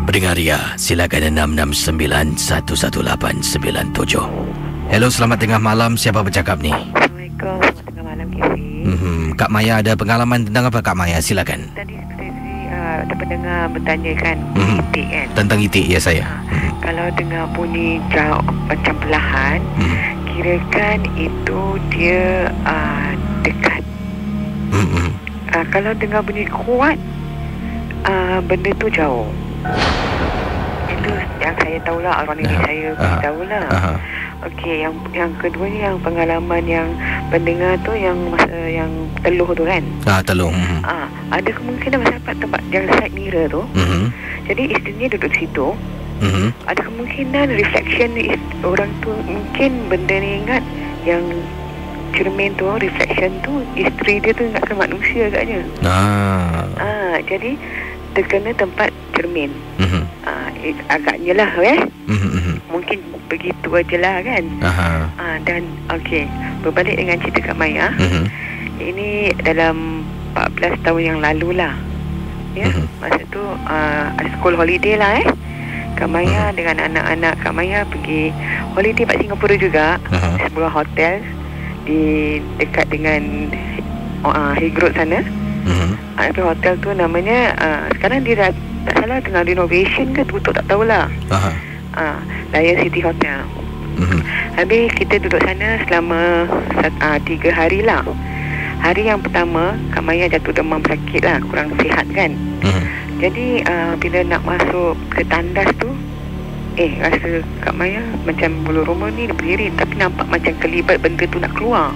Pendengar Ria, silakan 669-11897. Hello, selamat tengah malam. Siapa bercakap ni? Assalamualaikum, selamat tengah malam KC. Kak Maya ada pengalaman tentang apa Kak Maya? Silakan. Tadi seperti ada pendengar bertanya kan, itik kan? Tentang itik, ya saya. Kalau dengar bunyi jauh macam perlahan, kirakan itu dia dekat. Kalau dengar bunyi kuat, benda tu jauh. Itu yang saya tahulah, orang nenek saya tahulah. Okey, yang kedua ni yang pengalaman yang pendengar tu yang masa yang teluh tu kan. Teluh. Ada kemungkinan masa dapat tempat yang side mirror tu. Jadi isterinya duduk situ. Ada kemungkinan reflection ni orang tu, mungkin benda ni ingat yang cermin tu, reflection tu, isteri dia tu ingatkan manusia agaknya. Jadi terkena tempat cermin. Agaknya lah mungkin begitu ajalah kan. Dan okey, berbalik dengan cerita Kak Maya. Ini dalam 14 tahun yang lalu lah. Ya, masa tu school holiday lah Kak Maya dengan anak-anak Kak Maya pergi holiday kat Singapura juga. Sebuah hotel di dekat dengan Haig Road sana. Hotel tu namanya sekarang dia dah tak salah tengah renovation ke tutup tak tahulah. Lion City Hotel. Habis kita duduk sana selama 3 hari lah. Hari yang pertama Kak Maya jatuh demam sakit lah, kurang sihat kan. Jadi bila nak masuk ke tandas tu, rasa Kak Maya macam bulu roma ni berdiri, tapi nampak macam kelibat benda tu nak keluar.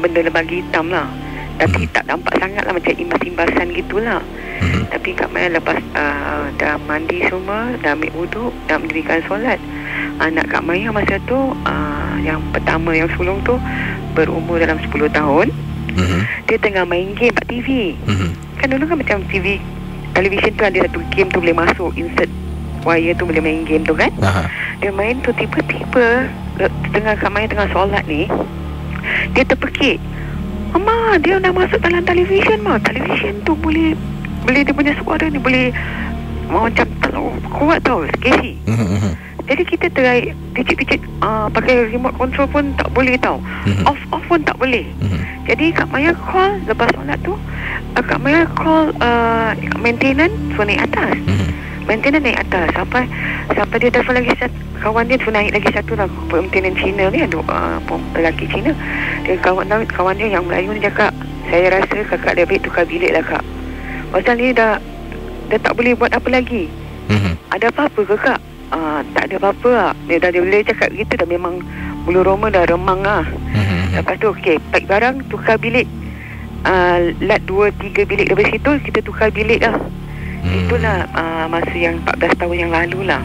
Benda lebagi hitam lah, tapi tak nampak sangat lah, macam imbas-imbasan gitulah. Tapi Kak Maya lepas dah mandi semua, dah ambil wuduk, dah mendirikan solat. Anak Kak Maya masa tu yang pertama, yang sulung tu berumur dalam 10 tahun. Dia tengah main game kat TV. Kan dulu kan macam television tu ada satu game tu boleh masuk, insert wire tu boleh main game tu kan. Dia main tu, tiba-tiba tengah Kak Maya tengah solat ni, dia terpekik. Mama, dia dah masuk dalam television mah. Television tu boleh dia punya suara ni boleh macam kuat tau, scary. Jadi kita try picit-picit pakai remote control pun tak boleh tau. Off pun tak boleh. Jadi Kak Maya call lepas solat tu, Kak Maya call maintenance, so naik atas. Maintenance naik atas sampai dia telefon lagi kawan dia tu, naik lagi satu lah, maintenance Cina ni, ada lelaki Cina. Dia kawan dia yang Melayu ni cakap, saya rasa kakak lebih tukar bilik lah kak, pasal ni dah tak boleh buat apa lagi. Ada apa-apa ke kak? Tak ada apa-apa lah. Dia boleh cakap gitu, dah memang bulu roma dah remang lah. Lepas tu okey, pack barang, tukar bilik. Lat 2-3 bilik dari situ, kita tukar bilik lah. Itulah masa yang 14 tahun yang lalu lah.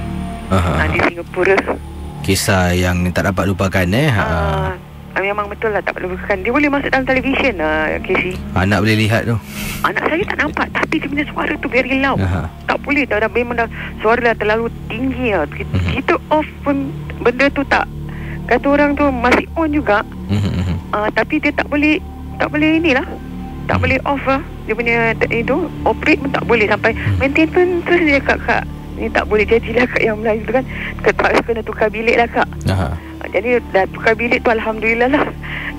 Di Singapura. Kisah yang tak dapat lupakan memang betul lah, tak perlu lupakan. Dia boleh masuk dalam televisyen Casey. Anak boleh lihat tu. Anak saya tak nampak, tapi dia punya suara tu very loud. Tak boleh dah memang dah suara dah terlalu tinggi lah. Kita off pun benda tu tak, kata orang tu masih on juga. Tapi dia tak boleh inilah, tak boleh off lah. Dia punya itu operate pun tak boleh. Sampai maintain pun terus dia kak ni tak boleh jadilah kat yang Melayu tu kan, kena tukar bilik lah kak. Jadi dah tukar bilik tu alhamdulillah lah,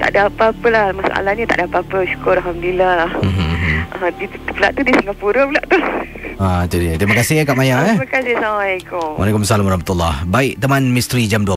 tak ada apa-apa lah, masalahnya tak ada apa-apa, syukur alhamdulillah lah. Pula tu di Singapura pula tu. Itu dia. Terima kasih Kak Maya. Terima kasih. Assalamualaikum. Waalaikumsalam warahmatullahi. Baik teman misteri jam 2.